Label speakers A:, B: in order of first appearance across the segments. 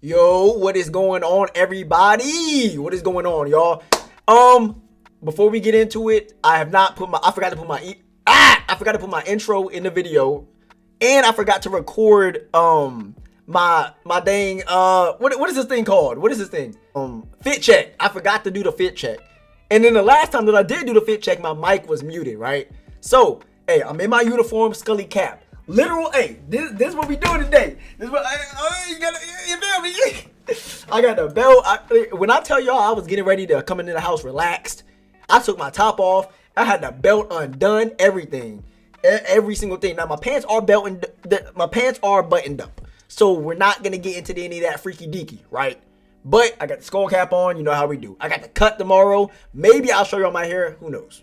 A: Yo, what is going on, everybody? What is going on, y'all? Before we get into it, I forgot to put my intro in the video, and I forgot to record my dang what is this thing called? What is this thing? Fit check. I forgot to do the fit check. And then the last time that I did do the fit check, my mic was muted, right? So, hey, I'm in my uniform, Scully cap. Literal, hey, this is what we doing today. This is what you feel me? I got the belt. When I tell y'all I was getting ready to come into the house relaxed, I took my top off. I had the belt undone, everything, every single thing. Now my pants are buttoned up, so we're not gonna get into any of that freaky deaky, right? But I got the skull cap on. You know how we do. I got the cut tomorrow. Maybe I'll show y'all my hair. Who knows?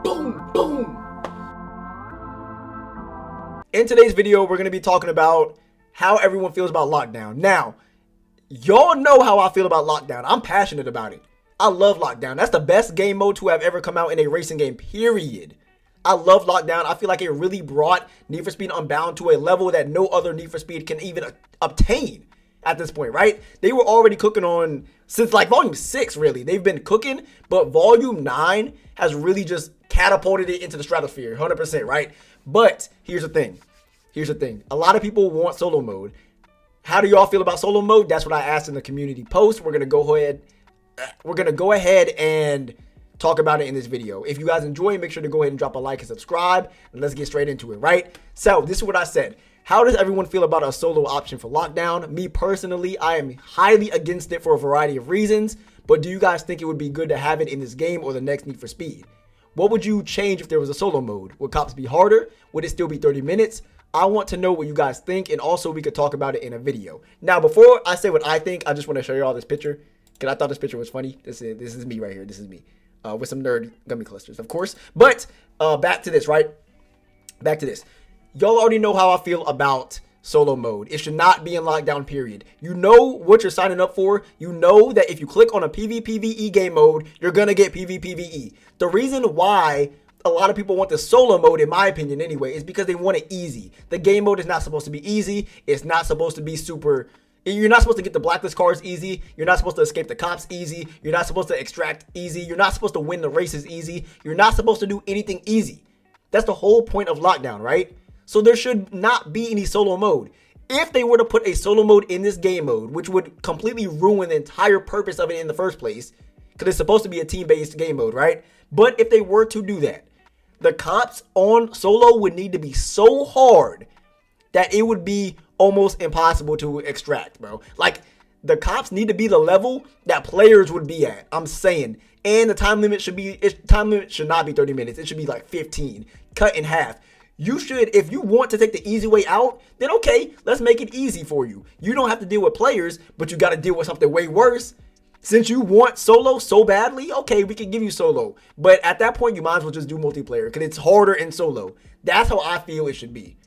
A: Boom, boom. In today's video, we're going to be talking about how everyone feels about lockdown. Now, y'all know how I feel about lockdown. I'm passionate about it. I love lockdown. That's the best game mode to have ever come out in a racing game, period. I love lockdown. I feel like it really brought Nfs Unbound to a level that no other Need for Speed can even obtain at this point, right? They were already cooking on, since like volume 6, really. They've been cooking, but volume 9 has really just catapulted it into the stratosphere, 100%, right? But here's the thing. A lot of people want solo mode. How do y'all feel about solo mode? That's what I asked in the community post. We're gonna go ahead and talk about it in this video. If you guys enjoy, make sure to go ahead and drop a like and subscribe, and let's get straight into it, right? So this is what I said. How does everyone feel about a solo option for lockdown? Me personally, I am highly against it for a variety of reasons, but do you guys think it would be good to have it in this game or the next Need for Speed? What would you change if there was a solo mode? Would cops be harder? Would it still be 30 minutes? I want to know what you guys think, and also we could talk about it in a video. Now, before I say what I think, I just want to show you all this picture, because I thought this picture was funny. This is me right here. This is me with some nerd gummy clusters, of course. But back to this, right? Back to this. Y'all already know how I feel about solo mode. It should not be in lockdown, period. You know what you're signing up for. You know that if you click on a PvPvE game mode, you're gonna get PvPvE. The reason why a lot of people want the solo mode, in my opinion anyway, is because they want it easy. The game mode is not supposed to be easy. It's not supposed to be super. You're not supposed to get the blacklist cars easy. You're not supposed to escape the cops easy. You're not supposed to extract easy. You're not supposed to win the races easy. You're not supposed to do anything easy. That's the whole point of lockdown, right? So there should not be any solo mode. If they were to put a solo mode in this game mode, which would completely ruin the entire purpose of it in the first place, because it's supposed to be a team-based game mode, right? But if they were to do that, the cops on solo would need to be so hard that it would be almost impossible to extract, bro. Like, the cops need to be the level that players would be at. I'm saying. And the time limit should not be 30 minutes. It should be like 15, cut in half. You should, if you want to take the easy way out, then okay, let's make it easy for you. You don't have to deal with players, but you got to deal with something way worse. Since you want solo so badly, okay, we can give you solo. But at that point, you might as well just do multiplayer because it's harder in solo. That's how I feel it should be.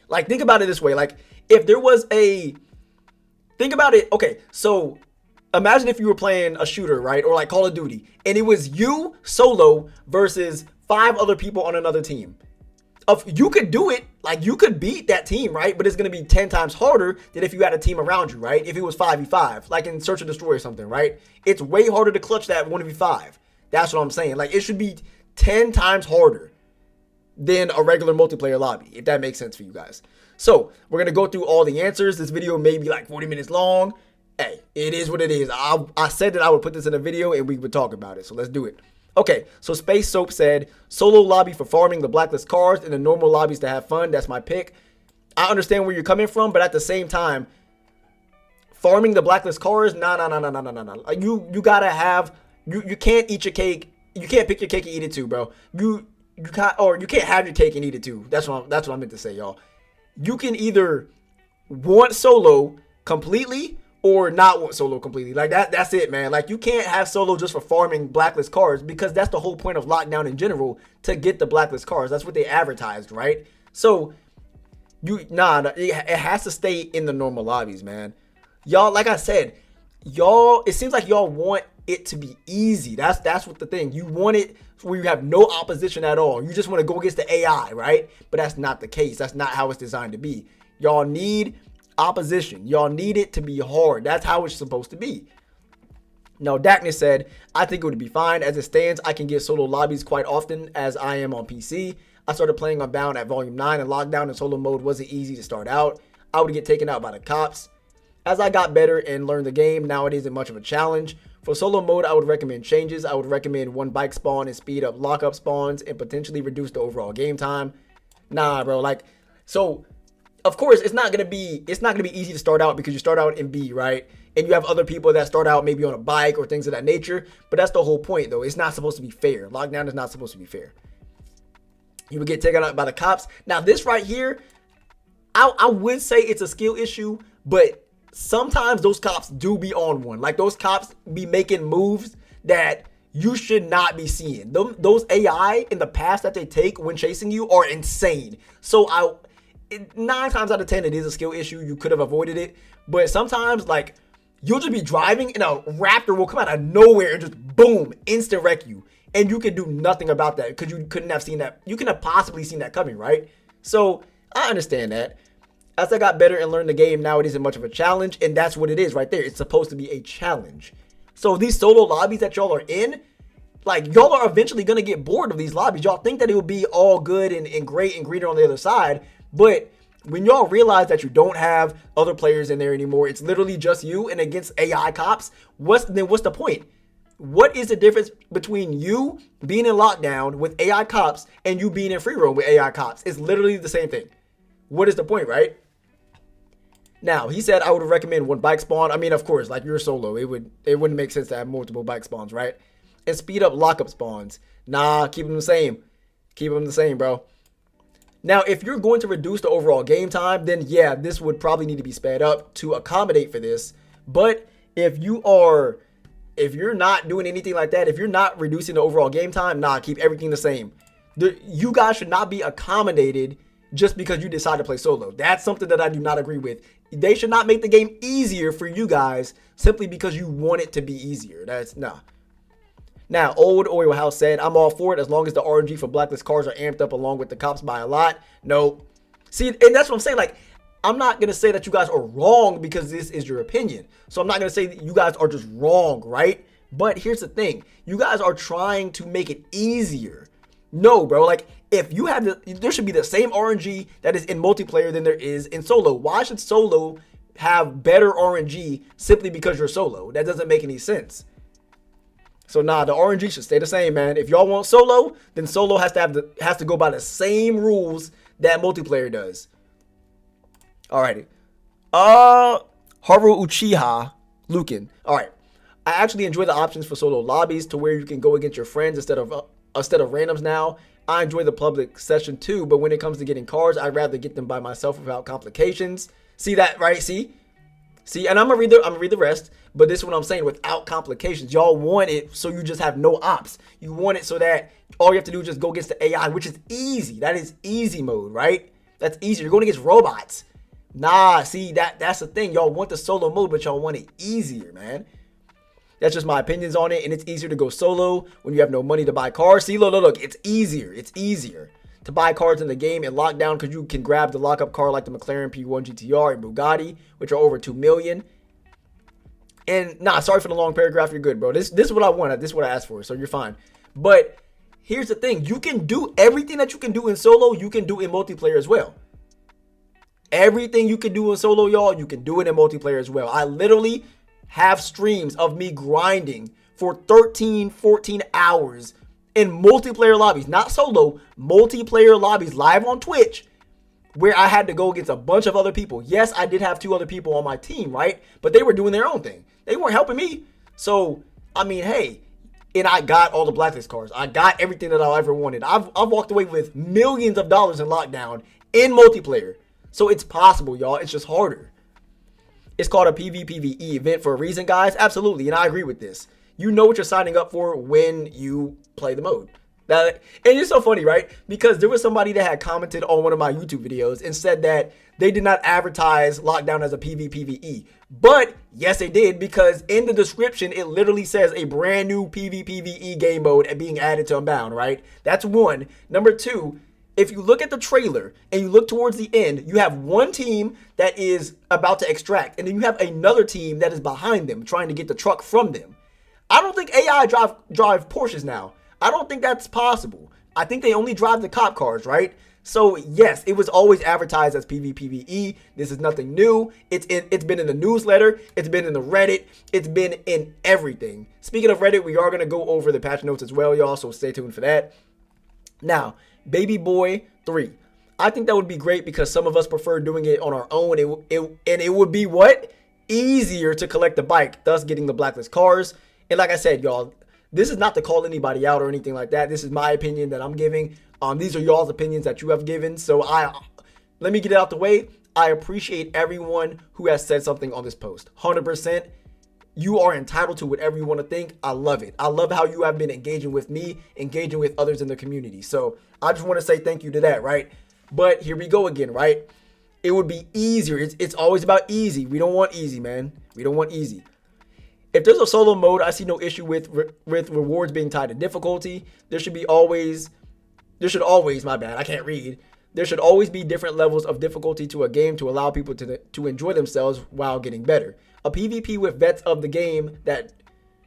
A: Like, think about it this way. Like, if there was think about it. Okay, so imagine if you were playing a shooter, right? Or like Call of Duty, and it was you solo versus 5 other people on another team. You could do it, like you could beat that team, right? But it's going to be 10 times harder than if you had a team around you, right? If it was 5v5, like in Search and Destroy or something, right? It's way harder to clutch that 1v5. That's what I'm saying. Like, it should be 10 times harder than a regular multiplayer lobby, if that makes sense for you guys. So we're going to go through all the answers. This video may be like 40 minutes long. Hey, it is what it is. I said that I would put this in a video and we would talk about it. So let's do it. Okay, so Space Soap said, solo lobby for farming the blacklist cars and the normal lobbies to have fun. That's my pick. I understand where you're coming from, but at the same time, farming the blacklist cars, nah. You gotta have, you can't eat your cake. You can't pick your cake and eat it too, bro. You can't have your cake and eat it too. That's what I meant to say, y'all. You can either want solo completely or not want solo completely. Like, that's it, man. Like, you can't have solo just for farming blacklist cars, because that's the whole point of lockdown in general, to get the blacklist cars. That's what they advertised, right? So it has to stay in the normal lobbies, man. Y'all, like I said, it seems like y'all want it to be easy. That's what the thing. You want it where you have no opposition at all. You just want to go against the AI, right? But that's not the case. That's not how it's designed to be. Y'all need opposition. Y'all need it to be hard. That's how it's supposed to be. Now, Darkness said, I think it would be fine. As it stands, I can get solo lobbies quite often as I am on PC. I started playing Unbound at Volume 9, and lockdown in solo mode wasn't easy to start out. I would get taken out by the cops. As I got better and learned the game, now it isn't much of a challenge. For solo mode, I would recommend changes. I would recommend one bike spawn and speed up lockup spawns and potentially reduce the overall game time. Nah, bro, like, so of course it's not gonna be easy to start out because you start out in B, right? And you have other people that start out maybe on a bike or things of that nature. But that's the whole point, though. It's not supposed to be fair. Lockdown is not supposed to be fair. You would get taken out by the cops. Now, this right here, I would say it's a skill issue, but sometimes those cops do be on one. Like, those cops be making moves that you should not be seeing. Those AI in the paths that they take when chasing you are insane. So 9 times out of 10, it is a skill issue. You could have avoided it. But sometimes, like, you'll just be driving and a raptor will come out of nowhere and just boom, instant wreck you. And you can do nothing about that because you couldn't have seen that. You couldn't have possibly seen that coming, right? So I understand that. As I got better and learned the game, now it isn't much of a challenge. And that's what it is right there. It's supposed to be a challenge. So these solo lobbies that y'all are in, like, y'all are eventually going to get bored of these lobbies. Y'all think that it will be all good and great and greener on the other side. But when y'all realize that you don't have other players in there anymore, it's literally just you and against AI cops, what's the point? What is the difference between you being in lockdown with AI cops and you being in free roam with AI cops? It's literally the same thing. What is the point, right? Now, he said I would recommend one bike spawn. I mean, of course, like, you're solo. It wouldn't make sense to have multiple bike spawns, right? And speed up lockup spawns. Nah, keep them the same. Keep them the same, bro. Now, if you're going to reduce the overall game time, then yeah, this would probably need to be sped up to accommodate for this. But if you're not doing anything like that, if you're not reducing the overall game time, nah, keep everything the same. You guys should not be accommodated just because you decide to play solo. That's something that I do not agree with. They should not make the game easier for you guys simply because you want it to be easier. That's nah. Now, Old Oil House said, I'm all for it as long as the RNG for blacklist cars are amped up along with the cops by a lot. Nope. See, and that's what I'm saying. Like, I'm not going to say that you guys are wrong because this is your opinion. So I'm not going to say that you guys are just wrong, right? But here's the thing. You guys are trying to make it easier. No, bro. Like, if you have there should be the same RNG that is in multiplayer than there is in solo. Why should solo have better RNG simply because you're solo? That doesn't make any sense. So nah, the RNG should stay the same, man. If y'all want solo, then solo has to go by the same rules that multiplayer does. Alrighty. Haru Uchiha Lukin. Alright. I actually enjoy the options for solo lobbies to where you can go against your friends instead of randoms now. I enjoy the public session too, but when it comes to getting cars, I'd rather get them by myself without complications. See that, right? See, and I'm gonna read the rest, but this is what I'm saying, without complications. Y'all want it so you just have no ops. You want it so that all you have to do is just go against the AI, which is easy. That is easy mode, right? That's easy. You're going against robots. Nah, see, that's the thing. Y'all want the solo mode, but y'all want it easier, man. That's just my opinions on it, and it's easier to go solo when you have no money to buy cars. See, look, it's easier. It's easier to buy cars in the game in lockdown because you can grab the lockup car like the McLaren P1 GTR and Bugatti, which are over 2 million. And nah, sorry for the long paragraph. You're good, bro. This is what I wanted. This is what I asked for, so you're fine. But here's the thing. You can do everything that you can do in solo, you can do in multiplayer as well. Everything you can do in solo, y'all, you can do it in multiplayer as well. I literally have streams of me grinding for 13, 14 hours in multiplayer lobbies, not solo, multiplayer lobbies live on Twitch, where I had to go against a bunch of other people. Yes, I did have 2 other people on my team, right? But they were doing their own thing. They weren't helping me. So, I mean, hey, and I got all the blacklist cars. I got everything that I ever wanted. I've walked away with millions of dollars in lockdown in multiplayer. So it's possible, y'all. It's just harder. It's called a PvPvE event for a reason, guys. Absolutely, and I agree with this. You know what you're signing up for when you play the mode. And it's so funny, right? Because there was somebody that had commented on one of my YouTube videos and said that they did not advertise lockdown as a PvPvE. But yes, they did, because in the description, it literally says a brand new PvPvE game mode being added to Unbound, right? That's one. Number 2, if you look at the trailer and you look towards the end, you have one team that is about to extract, and then you have another team that is behind them trying to get the truck from them. I don't think AI drive Porsches now. I don't think that's possible. I think they only drive the cop cars, right? So yes, it was always advertised as PvPvE. This is nothing new. It's been in the newsletter. It's been in the Reddit. It's been in everything. Speaking of Reddit, we are going to go over the patch notes as well, y'all, so stay tuned for that. Now, Baby Boy 3. I think that would be great because some of us prefer doing it on our own. And it would be what? Easier to collect the bike, thus getting the blacklist cars. And like I said, y'all, this is not to call anybody out or anything like that. This is my opinion that I'm giving. These are y'all's opinions that you have given. So let me get it out the way. I appreciate everyone who has said something on this post. 100%. You are entitled to whatever you want to think. I love it. I love how you have been engaging with me, engaging with others in the community. So I just want to say thank you to that, right? But here we go again, right? It would be easier. It's always about easy. We don't want easy, man. We don't want easy. If there's a solo mode, I see no issue with rewards being tied to difficulty. There should always, my bad, I can't read. There should always be different levels of difficulty to a game to allow people to enjoy themselves while getting better. A PvP with vets of the game that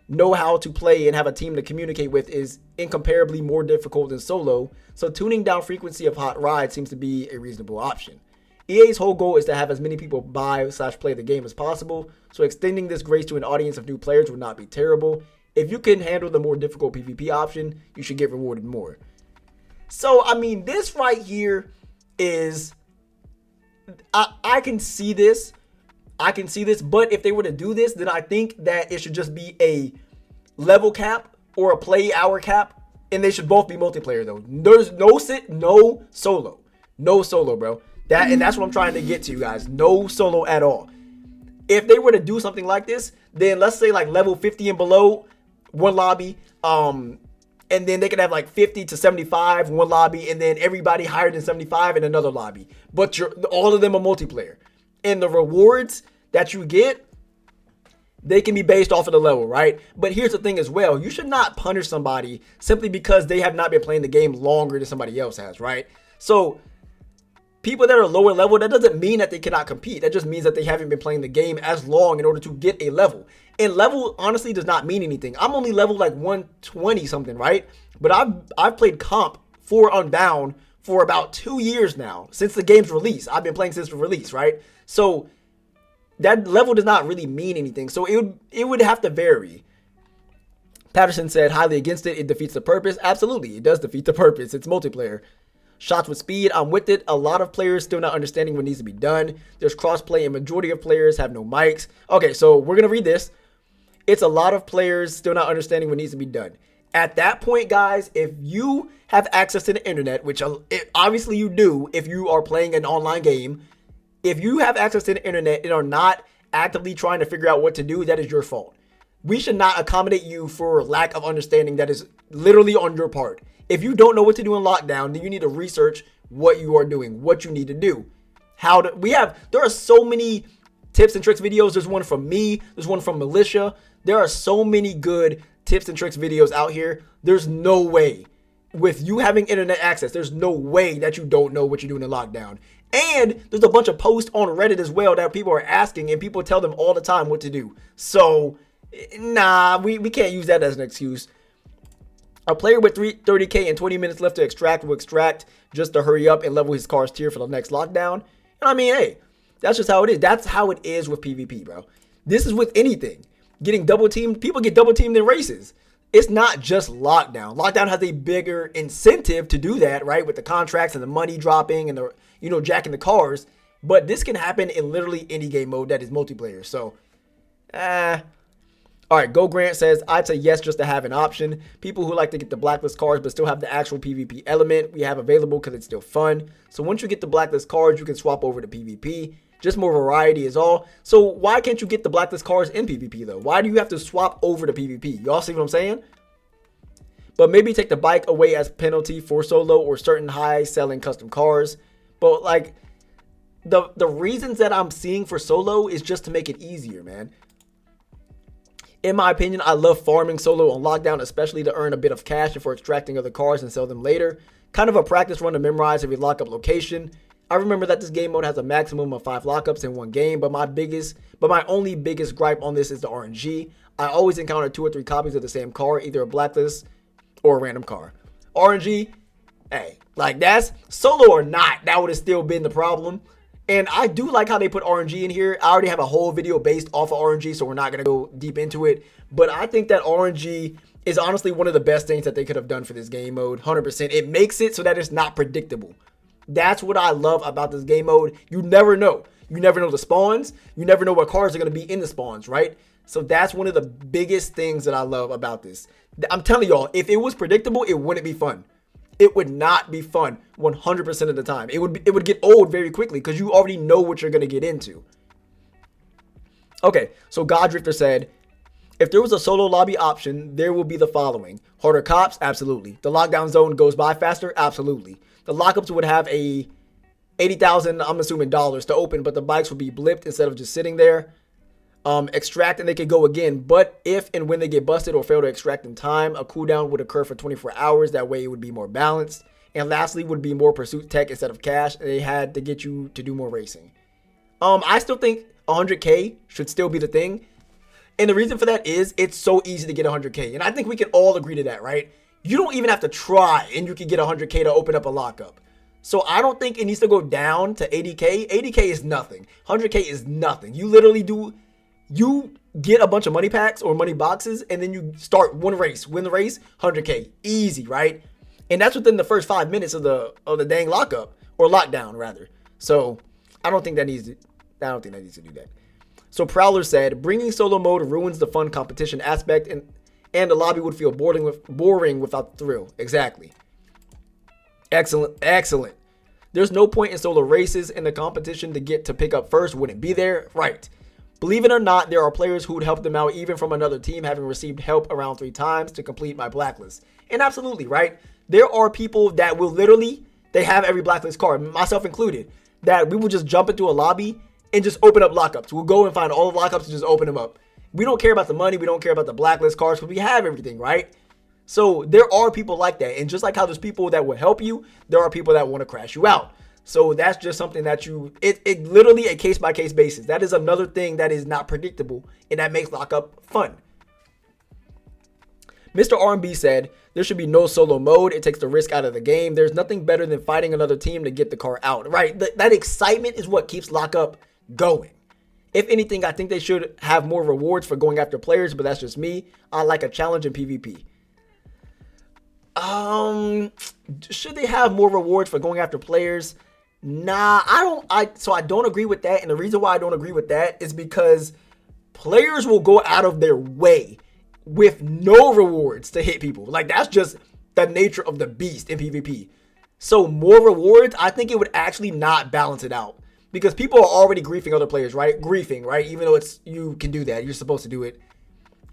A: know how to play and have a team to communicate with is incomparably more difficult than solo, so tuning down frequency of hot rides seems to be a reasonable option. EA's whole goal is to have as many people buy/play the game as possible, so extending this grace to an audience of new players would not be terrible. If you can handle the more difficult PvP option, you should get rewarded more. So, I mean, this right here is, I can see this. But if they were to do this, then I think that it should just be a level cap or a play hour cap, and they should both be multiplayer though. There's no solo. No solo, bro. And that's what I'm trying to get to, you guys. No solo at all. If they were to do something like this, then let's say like level 50 and below, one lobby, and then they could have like 50 to 75, one lobby, and then everybody higher than 75 in another lobby. But all of them are multiplayer. And the rewards that you get, they can be based off of the level, right? But here's the thing as well. You should not punish somebody simply because they have not been playing the game longer than somebody else has, right? So people that are lower level, that doesn't mean that they cannot compete. That just means that they haven't been playing the game as long in order to get a level. And level honestly does not mean anything. I'm only level like 120 something, right? But I've played comp for Unbound for about 2 years now, since the game's release. I've been playing since the release, right? So that level does not really mean anything. So it would have to vary. Patterson said, highly against it. It defeats the purpose. Absolutely, it does defeat the purpose. It's multiplayer. Shots with speed, I'm with it. A lot of players still not understanding what needs to be done. There's crossplay and majority of players have no mics. Okay, so we're going to read this. It's a lot of players still not understanding what needs to be done. At that point, guys, if you have access to the internet, which obviously you do if you are playing an online game, if you have access to the internet and are not actively trying to figure out what to do, that is your fault. We should not accommodate you for lack of understanding that is literally on your part. If you don't know what to do in lockdown, then you need to research what you are doing, what you need to do. There are so many tips and tricks videos. There's one from me. There's one from Militia. There are so many good tips and tricks videos out here. There's no way, with you having internet access, there's no way that you don't know what you're doing in lockdown. And there's a bunch of posts on Reddit as well that people are asking, and people tell them all the time what to do. So, nah, we can't use that as an excuse. A player with 30k and 20 minutes left to extract will extract just to hurry up and level his car's tier for the next lockdown. And I mean, hey, that's just how it is. That's how it is with PvP, bro. This is with anything. Getting double teamed, people get double teamed in races. It's not just lockdown. Lockdown has a bigger incentive to do that, right? With the contracts and the money dropping and the, jacking the cars. But this can happen in literally any game mode that is multiplayer. So, all right, Go Grant says, I'd say yes just to have an option. People who like to get the blacklist cards but still have the actual PvP element we have available because it's still fun. So once you get the blacklist cards, you can swap over to PvP. Just more variety is all. So why can't you get the blacklist cards in PvP though? Why do you have to swap over to PvP? Y'all see what I'm saying? But maybe take the bike away as penalty for solo or certain high selling custom cars. But like the reasons that I'm seeing for solo is just to make it easier, man. In my opinion, I love farming solo on lockdown, especially to earn a bit of cash before extracting other cars and sell them later. Kind of a practice run to memorize every lockup location. I remember that this game mode has a maximum of 5 lockups in one game, but my only biggest gripe on this is the RNG. I always encounter 2 or 3 copies of the same car, either a blacklist or a random car. RNG, hey, like that's solo or not, that would have still been the problem. And I do like how they put RNG in here. I already have a whole video based off of RNG, so we're not going to go deep into it. But I think that RNG is honestly one of the best things that they could have done for this game mode, 100%. It makes it so that it's not predictable. That's what I love about this game mode. You never know. You never know the spawns. You never know what cars are going to be in the spawns, right? So that's one of the biggest things that I love about this. I'm telling y'all, if it was predictable, it wouldn't be fun. It would not be fun 100% of the time. It would get old very quickly because you already know what you're going to get into. Okay, so God Drifter said, if there was a solo lobby option, there will be the following. Harder cops? Absolutely. The lockdown zone goes by faster? Absolutely. The lockups would have a 80,000, I'm assuming dollars to open, but the bikes would be blipped instead of just sitting there. Extract and they could go again, but if and when they get busted or fail to extract in time, a cooldown would occur for 24 hours. That way it would be more balanced. And lastly would be more pursuit tech instead of cash. They had to get you to do more racing. I still think 100k should still be the thing. And the reason for that is it's so easy to get 100k. And I think we can all agree to that, right? You don't even have to try and you can get 100k to open up a lockup. So I don't think it needs to go down to 80k. 80k is nothing. 100k is nothing. You literally you get a bunch of money packs or money boxes and then you start one race, win the race, 100k, easy, right? And that's within the first 5 minutes of the dang lockup or lockdown rather. So I don't think that needs to do that. So Prowler said, bringing solo mode ruins the fun competition aspect and the lobby would feel boring without the thrill. Exactly. Excellent. There's no point in solo races and the competition to get to pick up first wouldn't be there. Right. Believe it or not, there are players who would help them out even from another team, having received help around 3 times to complete my blacklist. And absolutely, right? There are people that will literally, they have every blacklist card, myself included, that we will just jump into a lobby and just open up lockups. We'll go and find all the lockups and just open them up. We don't care about the money. We don't care about the blacklist cards because we have everything, right? So there are people like that. And just like how there's people that will help you, there are people that want to crash you out. So that's just something that it literally a case-by-case basis. That is another thing that is not predictable and that makes lockup fun. Mr. R&B said, there should be no solo mode. It takes the risk out of the game. There's nothing better than fighting another team to get the car out. Right? That excitement is what keeps lockup going. If anything, I think they should have more rewards for going after players, but that's just me. I like a challenge in PvP. Should they have more rewards for going after players? Nah, I don't agree with that. And the reason why I don't agree with that is because players will go out of their way with no rewards to hit people. Like, that's just the nature of the beast in PvP. So more rewards, I think it would actually not balance it out. Because people are already griefing other players, right? Griefing, right? Even though you can do that. You're supposed to do it.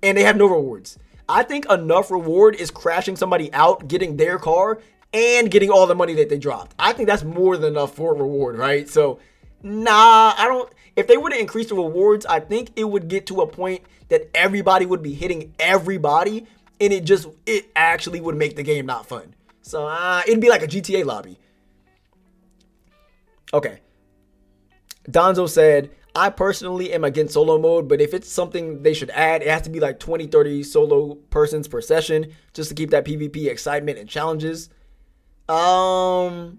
A: And they have no rewards. I think enough reward is crashing somebody out, getting their car, and getting all the money that they dropped. I think that's more than enough for a reward, right? So, nah, I don't. If they were to increase the rewards, I think it would get to a point that everybody would be hitting everybody, and it actually would make the game not fun. So, it'd be like a GTA lobby. Okay. Donzo said, I personally am against solo mode, but if it's something they should add, it has to be like 20, 30 solo persons per session just to keep that PvP excitement and challenges. I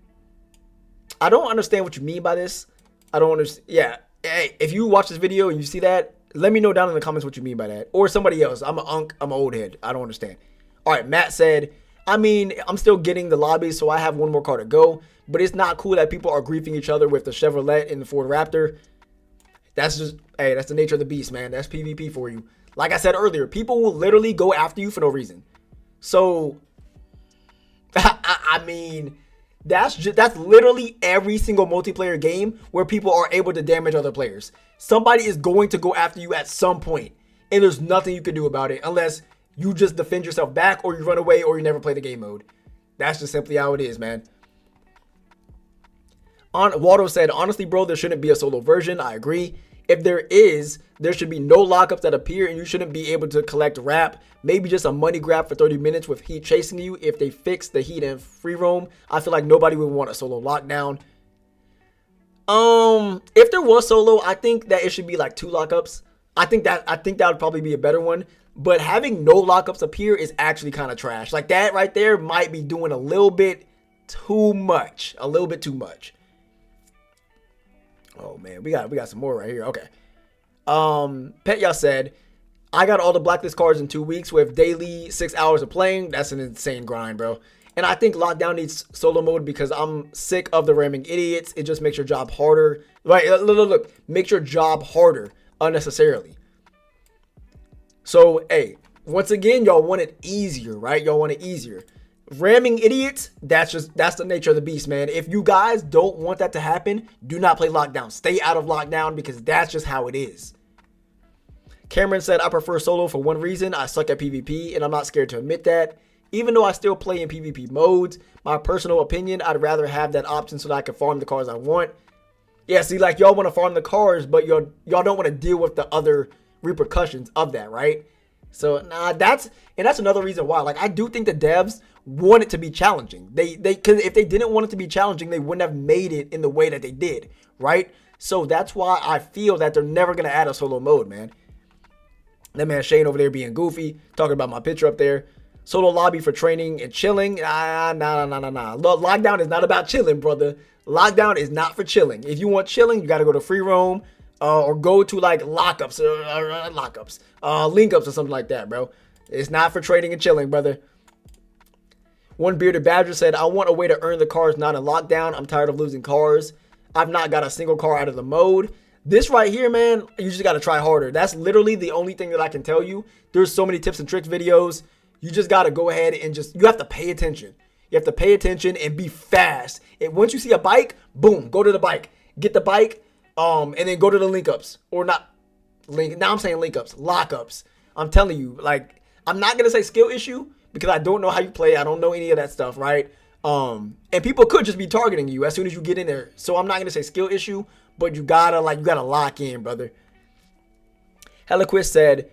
A: don't understand what you mean by this. I don't understand. Yeah. Hey, if you watch this video and you see that, let me know down in the comments what you mean by that. Or somebody else. I'm an old head. I don't understand. All right. Matt said, I mean, I'm still getting the lobby, so I have one more car to go. But it's not cool that people are griefing each other with the Chevrolet and the Ford Raptor. That's just, hey, that's the nature of the beast, man. That's PvP for you. Like I said earlier, people will literally go after you for no reason. So, I mean, that's literally every single multiplayer game where people are able to damage other players. Somebody is going to go after you at some point, and there's nothing you can do about it unless you just defend yourself back or you run away or you never play the game mode. That's just simply how it is, man. Waldo said, honestly, bro, there shouldn't be a solo version. I agree. If there is, there should be no lockups that appear, and you shouldn't be able to collect wrap. Maybe just a money grab for 30 minutes with Heat chasing you. If they fix the Heat and free roam, I feel like nobody would want a solo lockdown. If there was solo, I think that it should be like 2 lockups. I think that would probably be a better one. But having no lockups appear is actually kind of trash. Like that right there might be doing a little bit too much. A little bit too much. Oh man, we got some more right here. Okay. Petya said, I got all the blacklist cards in 2 weeks with daily 6 hours of playing. That's an insane grind, bro. And I think lockdown needs solo mode because I'm sick of the ramming idiots. It just makes your job harder. Right? Look. Makes your job harder unnecessarily. So, hey, once again, y'all want it easier, right? Y'all want it easier. Ramming idiots, that's the nature of the beast, man. If you guys don't want that to happen, do not play lockdown. Stay out of lockdown because that's just how it is. Cameron said, I prefer solo for one reason. I suck at PvP, and I'm not scared to admit that. Even though I still play in PvP modes, my personal opinion, I'd rather have that option so that I can farm the cars I want. Yeah, see, like, y'all want to farm the cars, but y'all don't want to deal with the other repercussions of that, right? So, nah, that's another reason why. Like, I do think the devs want it to be challenging. Because if they didn't want it to be challenging, they wouldn't have made it in the way that they did, right? So that's why I feel that they're never going to add a solo mode, man. That man Shane over there being goofy, talking about my picture up there. Solo lobby for training and chilling. Nah. Lockdown is not about chilling, brother. Lockdown is not for chilling. If you want chilling, you got to go to free roam or go to like lockups, link ups or something like that, bro. It's not for trading and chilling, brother. One bearded badger said, I want a way to earn the cars not in lockdown. I'm tired of losing cars. I've not got a single car out of the mode. This right here, man, you just got to try harder. That's literally the only thing that I can tell you. There's so many tips and tricks videos. You just got to go ahead and you have to pay attention. You have to pay attention and be fast. And once you see a bike, boom, go to the bike. Get the bike, and then go to the link ups. Or not link. Now I'm saying link ups, lockups. I'm telling you, like, I'm not going to say skill issue because I don't know how you play. I don't know any of that stuff, right? And people could just be targeting you as soon as you get in there. So I'm not going to say skill issue, but you gotta lock in, brother. Heliquist said,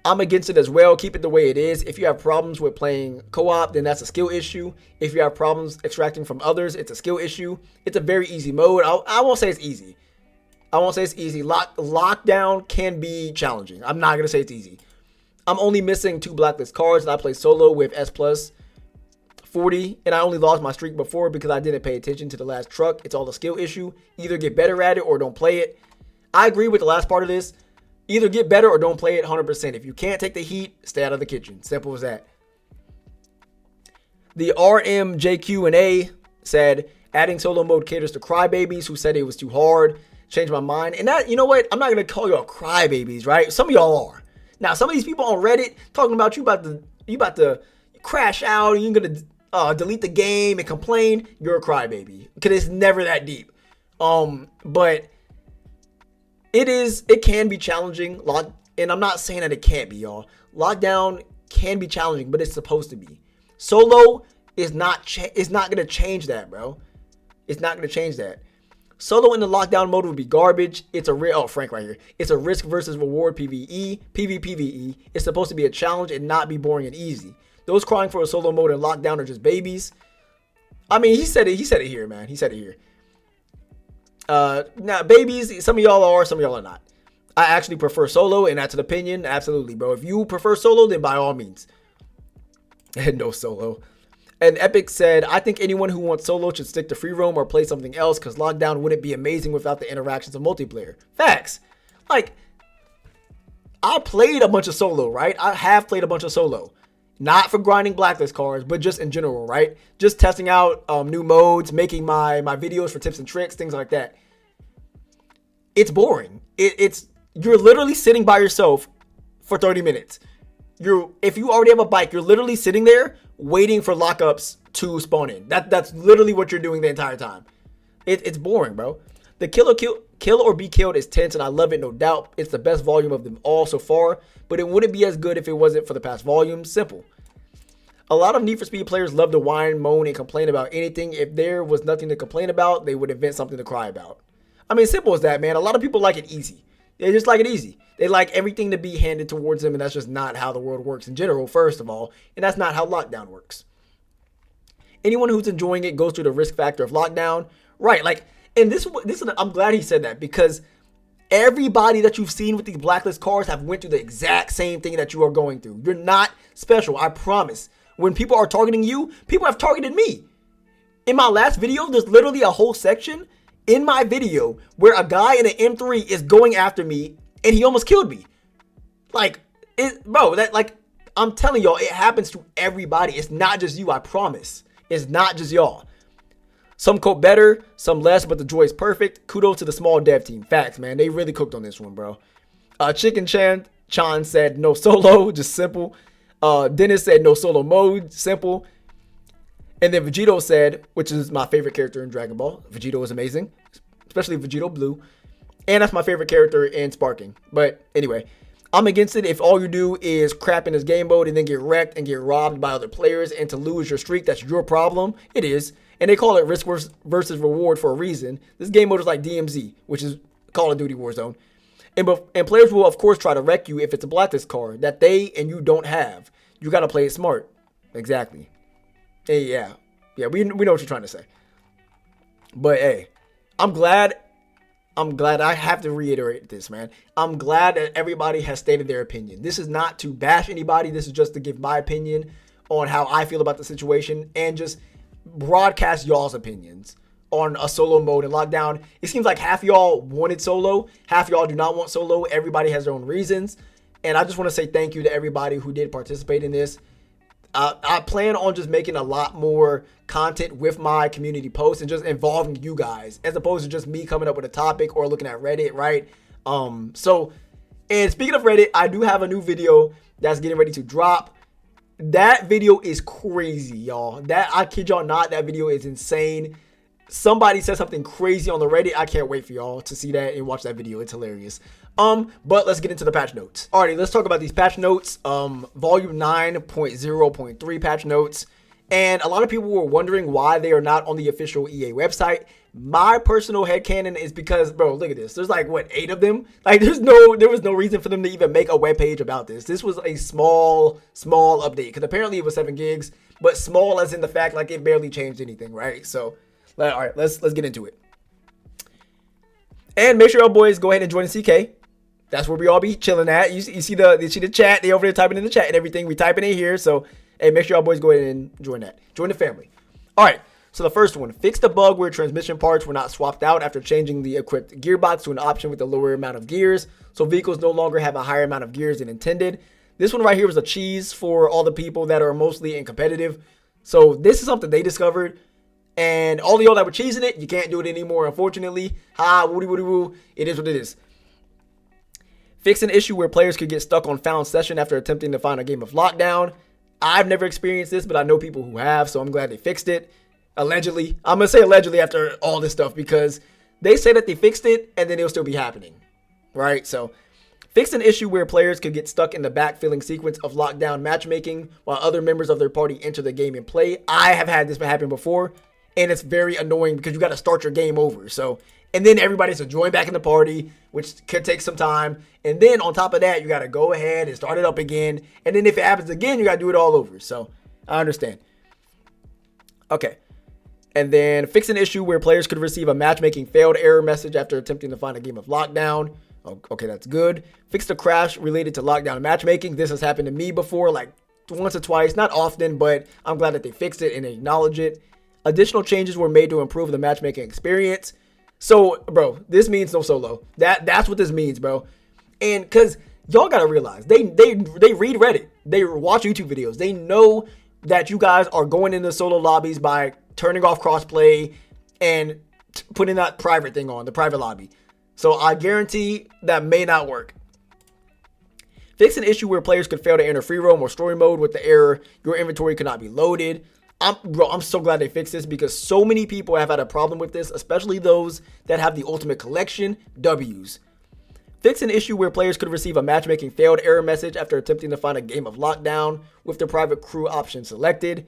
A: I'm against it as well. Keep it the way it is. If you have problems with playing co-op, then that's a skill issue. If you have problems extracting from others, it's a skill issue. It's a very easy mode. I won't say it's easy. Lockdown can be challenging. I'm not going to say it's easy. I'm only missing 2 blacklist cards, and I play solo with S plus 40, and I only lost my streak before because I didn't pay attention to the last truck. It's all a skill issue. Either get better at it or don't play it. I agree with the last part of this. Either get better or don't play it 100%. If you can't take the heat, stay out of the kitchen. Simple as that. The RMJQ&A said, adding solo mode caters to crybabies who said it was too hard. Changed my mind. And that, you know what? I'm not going to call y'all crybabies, right? Some of y'all are. Now, some of these people on Reddit talking about you about to crash out and you're going to delete the game and complain. You're a crybaby. Because it's never that deep. But it can be challenging. And I'm not saying that it can't be, y'all. Lockdown can be challenging, but it's supposed to be. Solo is not going to change that, bro. It's not going to change that. Solo in the lockdown mode would be garbage. It's a Frank right here. It's a risk versus reward PvE. It's supposed to be a challenge and not be boring and easy. Those crying for a solo mode in lockdown are just babies. I mean, he said it here, man. He said it here. Now, babies, some of y'all are, some of y'all are not. I actually prefer solo, and that's an opinion. Absolutely, bro. If you prefer solo, then by all means. No solo. And Epic said, I think anyone who wants solo should stick to free roam or play something else because lockdown wouldn't be amazing without the interactions of multiplayer. Facts. Like, I played a bunch of solo, right? I have played a bunch of solo. Not for grinding blacklist cards, but just in general, right? Just testing out new modes, making my videos for tips and tricks, things like that. It's boring. You're literally sitting by yourself for 30 minutes. If you already have a bike, you're literally sitting there waiting for lockups to spawn in. That's literally what you're doing the entire time. It's boring, bro. The kill or be killed is tense, and I love it, no doubt. It's the best volume of them all so far, but it wouldn't be as good if it wasn't for the past volumes. Simple. A lot of Need for Speed players love to whine, moan, and complain about anything. If there was nothing to complain about, they would invent something to cry about. I mean, simple as that, man. A lot of people like it easy. They just like it easy. They like everything to be handed towards them, and that's just not how the world works in general, first of all. And that's not how lockdown works. Anyone who's enjoying it goes through the risk factor of lockdown. Right, like, and this is, I'm glad he said that, because everybody that you've seen with these blacklist cards have went through the exact same thing that you are going through. You're not special, I promise. When people are targeting you, people have targeted me. In my last video, there's literally a whole section in my video where a guy in an M3 is going after me and he almost killed me. Like, bro, that, like, I'm telling y'all, it happens to everybody. It's not just you, I promise. It's not just y'all. Some cope better, some less, but the joy is perfect. Kudos to the small dev team. Facts, man. They really cooked on this one, bro. Chicken Chan said no solo, just simple. Dennis said no solo mode, simple. And then Vegito said, which is my favorite character in Dragon Ball. Vegito is amazing, especially Vegito Blue. And that's my favorite character in Sparking. But anyway, I'm against it if all you do is crap in this game mode and then get wrecked and get robbed by other players and to lose your streak. That's your problem. It is. And they call it risk versus reward for a reason. This game mode is like DMZ, which is Call of Duty Warzone. And players will, of course, try to wreck you if it's a blacklist card that they and you don't have. You got to play it smart. Exactly. Hey, yeah, we know what you're trying to say. But hey, I'm glad I have to reiterate this, man. I'm glad that everybody has stated their opinion. This is not to bash anybody. This is just to give my opinion on how I feel about the situation and just broadcast y'all's opinions on a solo mode and lockdown. It seems like half y'all wanted solo, half y'all do not want solo. Everybody has their own reasons. And I just want to say thank you to everybody who did participate in this. I plan on just making a lot more content with my community posts and just involving you guys as opposed to just me coming up with a topic or looking at Reddit, right? And speaking of Reddit, I do have a new video that's getting ready to drop. That video is crazy, y'all. That, I kid y'all not, that video is insane. Somebody said something crazy on the Reddit. I can't wait for y'all to see that and watch that video. It's hilarious. But let's get into the patch notes. Alrighty, let's talk about these patch notes. Volume 9.0.3 patch notes. And a lot of people were wondering why they are not on the official EA website. My personal headcanon is because, bro, look at this. There's like, what, 8 of them? Like, there was no reason for them to even make a web page about this. This was a small update because apparently it was 7 gigs, but small as in the fact like it barely changed anything, right? So, all right, let's get into it. And make sure y'all boys go ahead and join the CK. That's where we all be chilling at. You see the chat. They over there typing in the chat and everything. We typing in here. So, hey, make sure y'all boys go ahead and join that. Join the family. All right. So the first one, fix the bug where transmission parts were not swapped out after changing the equipped gearbox to an option with a lower amount of gears. So vehicles no longer have a higher amount of gears than intended. This one right here was a cheese for all the people that are mostly in competitive. So this is something they discovered. And all of y'all that were cheesing it, you can't do it anymore, unfortunately. Woody woo. It is what it is. Fix an issue where players could get stuck on found session after attempting to find a game of lockdown. I've never experienced this, but I know people who have, so I'm glad they fixed it. Allegedly. I'm going to say allegedly after all this stuff because they say that they fixed it and then it'll still be happening. Right? So, fix an issue where players could get stuck in the backfilling sequence of lockdown matchmaking while other members of their party enter the game and play. I have had this happen before and it's very annoying because you got to start your game over. So, and then everybody has to join back in the party, which could take some time. And then on top of that, you got to go ahead and start it up again. And then if it happens again, you got to do it all over. So, I understand. Okay. And then fix an issue where players could receive a matchmaking failed error message after attempting to find a game of lockdown. Okay, that's good. Fix the crash related to lockdown matchmaking. This has happened to me before, like once or twice, not often, but I'm glad that they fixed it and they acknowledge it. Additional changes were made to improve the matchmaking experience. So, bro, this means no solo. That's what this means, bro. And because y'all got to realize, they read Reddit. They watch YouTube videos. They know that you guys are going into solo lobbies by turning off crossplay and putting that private thing on, the private lobby. So I guarantee that may not work. Fix an issue where players could fail to enter free roam or story mode with the error, your inventory could not be loaded. I'm so glad they fixed this because so many people have had a problem with this, especially those that have the ultimate collection, W's. Fix an issue where players could receive a matchmaking failed error message after attempting to find a game of lockdown with their private crew option selected.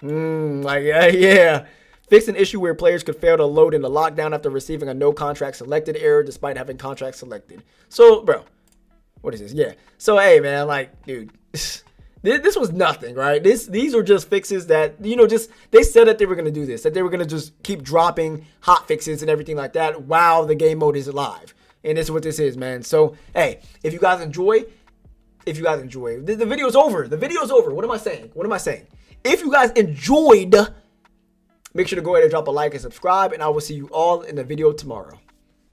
A: Yeah. Fix an issue where players could fail to load into lockdown after receiving a no contract selected error despite having contract selected. So, bro, what is this? Yeah. So, hey, man, like, dude, this was nothing, right? These are just fixes that, just they said that they were going to do this, that they were going to just keep dropping hot fixes and everything like that while the game mode is live. And this is what this is, man. So, hey, if you guys enjoy, the video's over. The video's over. What am I saying? If you guys enjoyed, make sure to go ahead and drop a like and subscribe, and I will see you all in the video tomorrow.